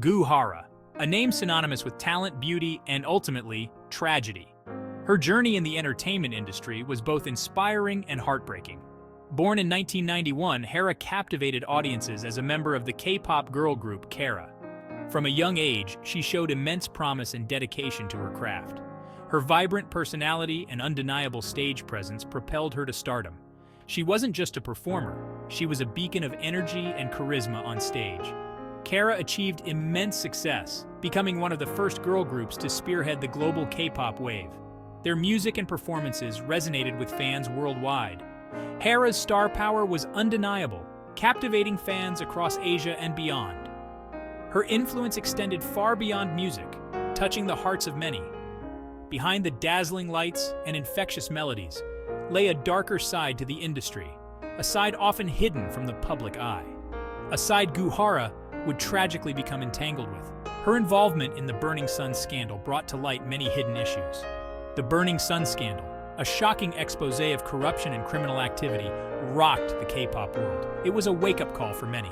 Hara, a name synonymous with talent, beauty, and ultimately, tragedy. Her journey in the entertainment industry was both inspiring and heartbreaking. Born in 1991, Hara captivated audiences as a member of the K-pop girl group Hara. From a young age, she showed immense promise and dedication to her craft. Her vibrant personality and undeniable stage presence propelled her to stardom. She wasn't just a performer, she was a beacon of energy and charisma on stage. Hara achieved immense success, becoming one of the first girl groups to spearhead the global K-pop wave. Their music and performances resonated with fans worldwide. Hara's star power was undeniable, captivating fans across Asia and beyond. Her influence extended far beyond music, touching the hearts of many. Behind the dazzling lights and infectious melodies lay a darker side to the industry, a side often hidden from the public eye. A side Hara would tragically become entangled with. Her involvement in the Burning Sun scandal brought to light many hidden issues. The Burning Sun scandal, a shocking expose of corruption and criminal activity, rocked the K-pop world. It was a wake-up call for many.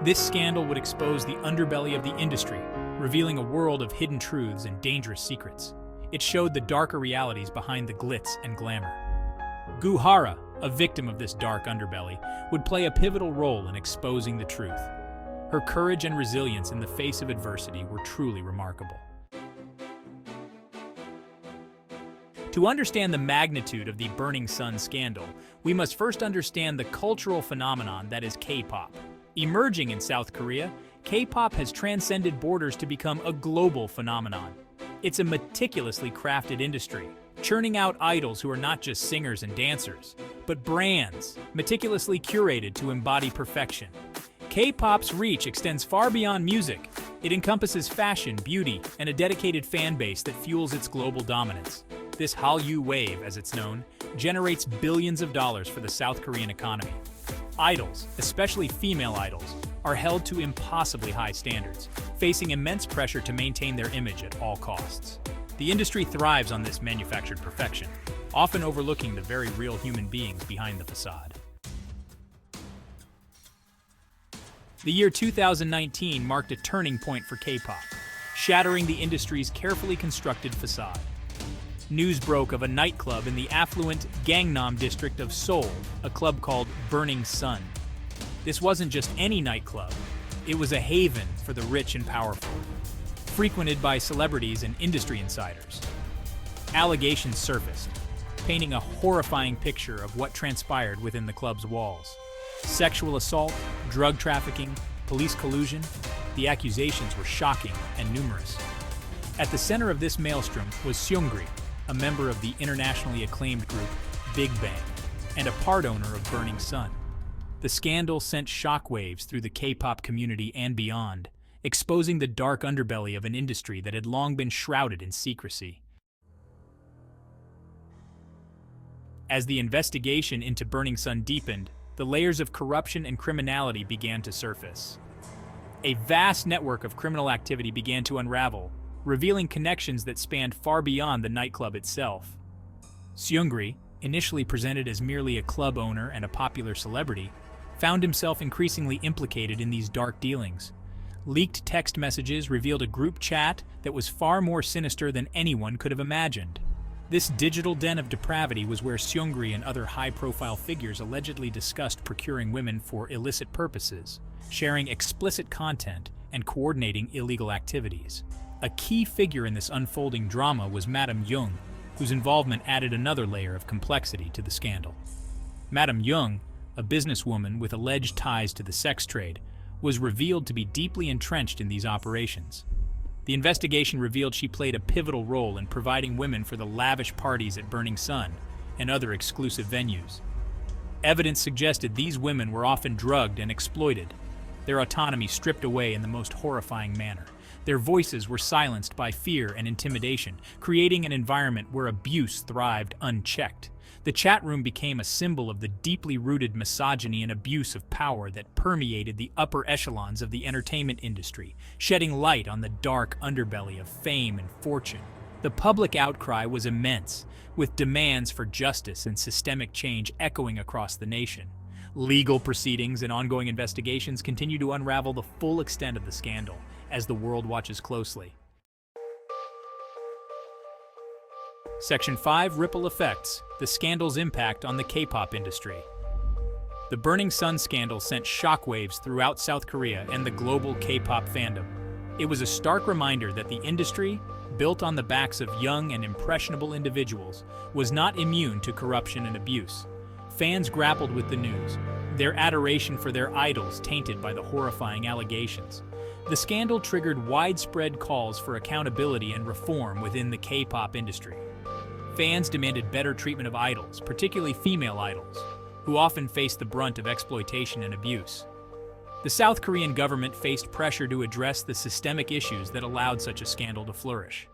This scandal would expose the underbelly of the industry, revealing a world of hidden truths and dangerous secrets. It showed the darker realities behind the glitz and glamour. Hara, a victim of this dark underbelly, would play a pivotal role in exposing the truth. Her courage and resilience in the face of adversity were truly remarkable. To understand the magnitude of the Burning Sun scandal, we must first understand the cultural phenomenon that is K-pop. Emerging in South Korea, K-pop has transcended borders to become a global phenomenon. It's a meticulously crafted industry, churning out idols who are not just singers and dancers, but brands, meticulously curated to embody perfection. K-pop's reach extends far beyond music. It encompasses fashion, beauty, and a dedicated fan base that fuels its global dominance. This Hallyu wave, as it's known, generates billions of dollars for the South Korean economy. Idols, especially female idols, are held to impossibly high standards, facing immense pressure to maintain their image at all costs. The industry thrives on this manufactured perfection, often overlooking the very real human beings behind the facade. The year 2019 marked a turning point for K-pop, shattering the industry's carefully constructed facade. News broke of a nightclub in the affluent Gangnam district of Seoul, a club called Burning Sun. This wasn't just any nightclub, it was a haven for the rich and powerful, frequented by celebrities and industry insiders. Allegations surfaced, painting a horrifying picture of what transpired within the club's walls. Sexual assault, drug trafficking, police collusion, the accusations were shocking and numerous. At the center of this maelstrom was Seungri, a member of the internationally acclaimed group Big Bang, and a part owner of Burning Sun. The scandal sent shockwaves through the K-pop community and beyond, exposing the dark underbelly of an industry that had long been shrouded in secrecy. As the investigation into Burning Sun deepened, the layers of corruption and criminality began to surface. A vast network of criminal activity began to unravel, revealing connections that spanned far beyond the nightclub itself. Seungri, initially presented as merely a club owner and a popular celebrity, found himself increasingly implicated in these dark dealings. Leaked text messages revealed a group chat that was far more sinister than anyone could have imagined. This digital den of depravity was where Seungri and other high-profile figures allegedly discussed procuring women for illicit purposes, sharing explicit content, and coordinating illegal activities. A key figure in this unfolding drama was Madam Jung, whose involvement added another layer of complexity to the scandal. Madam Jung, a businesswoman with alleged ties to the sex trade, was revealed to be deeply entrenched in these operations. The investigation revealed she played a pivotal role in providing women for the lavish parties at Burning Sun and other exclusive venues. Evidence suggested these women were often drugged and exploited, their autonomy stripped away in the most horrifying manner. Their voices were silenced by fear and intimidation, creating an environment where abuse thrived unchecked. The chat room became a symbol of the deeply rooted misogyny and abuse of power that permeated the upper echelons of the entertainment industry, shedding light on the dark underbelly of fame and fortune. The public outcry was immense, with demands for justice and systemic change echoing across the nation. Legal proceedings and ongoing investigations continue to unravel the full extent of the scandal, as the world watches closely. Section 5. Ripple Effects: the scandal's impact on the K-pop industry. The Burning Sun scandal sent shockwaves throughout South Korea and the global K-pop fandom. It was a stark reminder that the industry, built on the backs of young and impressionable individuals, was not immune to corruption and abuse. Fans grappled with the news, their adoration for their idols tainted by the horrifying allegations. The scandal triggered widespread calls for accountability and reform within the K-pop industry. Fans demanded better treatment of idols, particularly female idols, who often face the brunt of exploitation and abuse. The South Korean government faced pressure to address the systemic issues that allowed such a scandal to flourish.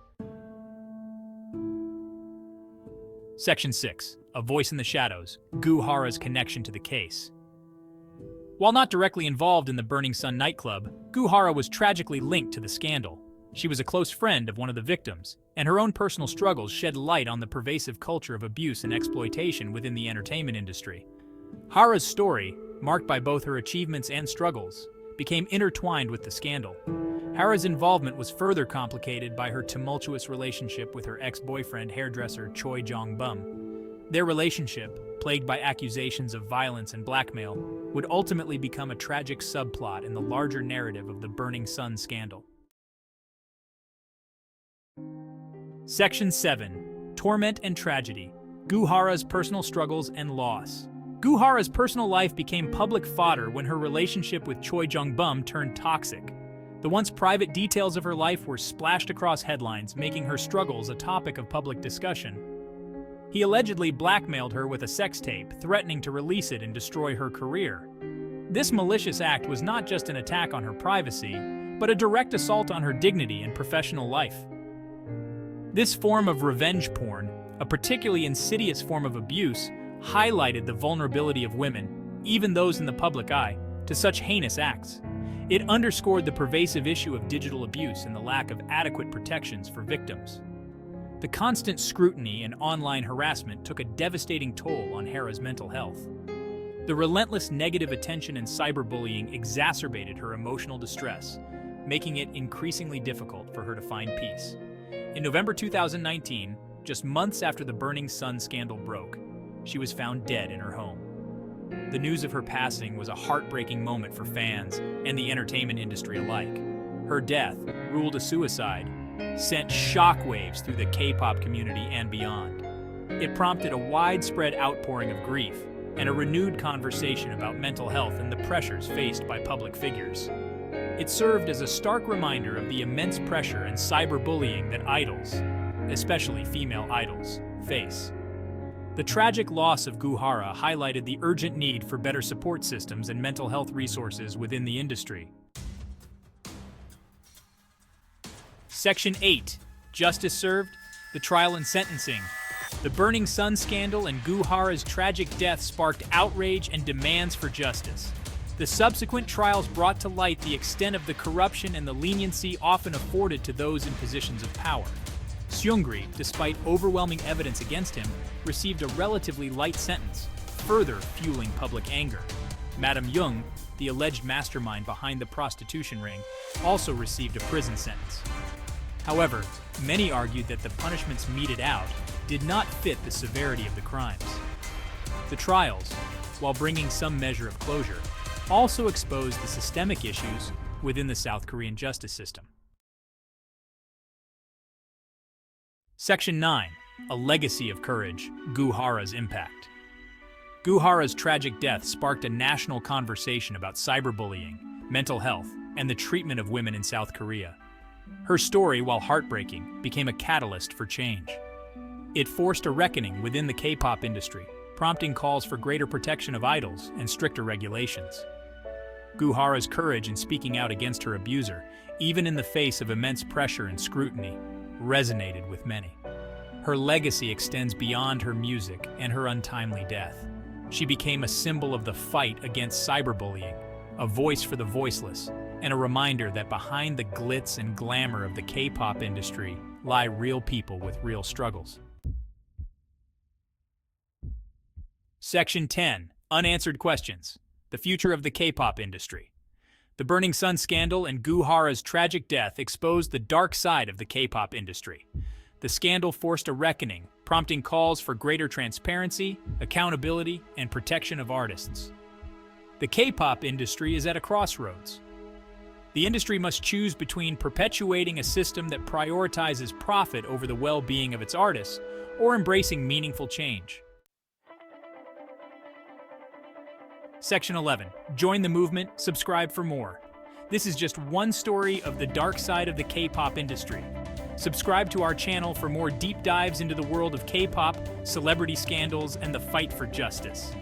Section 6. A Voice in the Shadows: Hara's connection to the case. While not directly involved in the Burning Sun nightclub, Hara was tragically linked to the scandal. She was a close friend of one of the victims, and her own personal struggles shed light on the pervasive culture of abuse and exploitation within the entertainment industry. Hara's story, marked by both her achievements and struggles, became intertwined with the scandal. Hara's involvement was further complicated by her tumultuous relationship with her ex-boyfriend, hairdresser Choi Jong-bum. Their relationship, plagued by accusations of violence and blackmail, would ultimately become a tragic subplot in the larger narrative of the Burning Sun scandal. Section 7. Torment and Tragedy: Hara's personal struggles and loss. Hara's personal life became public fodder when her relationship with Choi Jong-bum turned toxic. The once private details of her life were splashed across headlines, making her struggles a topic of public discussion. He allegedly blackmailed her with a sex tape, threatening to release it and destroy her career. This malicious act was not just an attack on her privacy, but a direct assault on her dignity and professional life. This form of revenge porn, a particularly insidious form of abuse, highlighted the vulnerability of women, even those in the public eye, to such heinous acts. It underscored the pervasive issue of digital abuse and the lack of adequate protections for victims. The constant scrutiny and online harassment took a devastating toll on Hara's mental health. The relentless negative attention and cyberbullying exacerbated her emotional distress, making it increasingly difficult for her to find peace. In November 2019, just months after the Burning Sun scandal broke, she was found dead in her home. The news of her passing was a heartbreaking moment for fans and the entertainment industry alike. Her death, ruled a suicide, sent shockwaves through the K-pop community and beyond. It prompted a widespread outpouring of grief and a renewed conversation about mental health and the pressures faced by public figures. It served as a stark reminder of the immense pressure and cyberbullying that idols, especially female idols, face. The tragic loss of Hara highlighted the urgent need for better support systems and mental health resources within the industry. Section 8. Justice Served: the Trial and Sentencing. The Burning Sun scandal and Hara's tragic death sparked outrage and demands for justice. The subsequent trials brought to light the extent of the corruption and the leniency often afforded to those in positions of power. Seungri, despite overwhelming evidence against him, received a relatively light sentence, further fueling public anger. Madam Jung, the alleged mastermind behind the prostitution ring, also received a prison sentence. However, many argued that the punishments meted out did not fit the severity of the crimes. The trials, while bringing some measure of closure, also exposed the systemic issues within the South Korean justice system. Section 9. A Legacy of Courage: Hara's Impact. Hara's tragic death sparked a national conversation about cyberbullying, mental health, and the treatment of women in South Korea. Her story, while heartbreaking, became a catalyst for change. It forced a reckoning within the K-pop industry, prompting calls for greater protection of idols and stricter regulations. Hara's courage in speaking out against her abuser, even in the face of immense pressure and scrutiny, resonated with many. Her legacy extends beyond her music and her untimely death. She became a symbol of the fight against cyberbullying, a voice for the voiceless, and a reminder that behind the glitz and glamour of the K-pop industry lie real people with real struggles. Section 10. Unanswered Questions: the Future of the K-pop Industry. The Burning Sun scandal and Hara's tragic death exposed the dark side of the K-pop industry. The scandal forced a reckoning, prompting calls for greater transparency, accountability, and protection of artists. The K-pop industry is at a crossroads. The industry must choose between perpetuating a system that prioritizes profit over the well-being of its artists or embracing meaningful change. Section 11. Join the movement, subscribe for more. This is just one story of the dark side of the K-pop industry. Subscribe to our channel for more deep dives into the world of K-pop, celebrity scandals, and the fight for justice.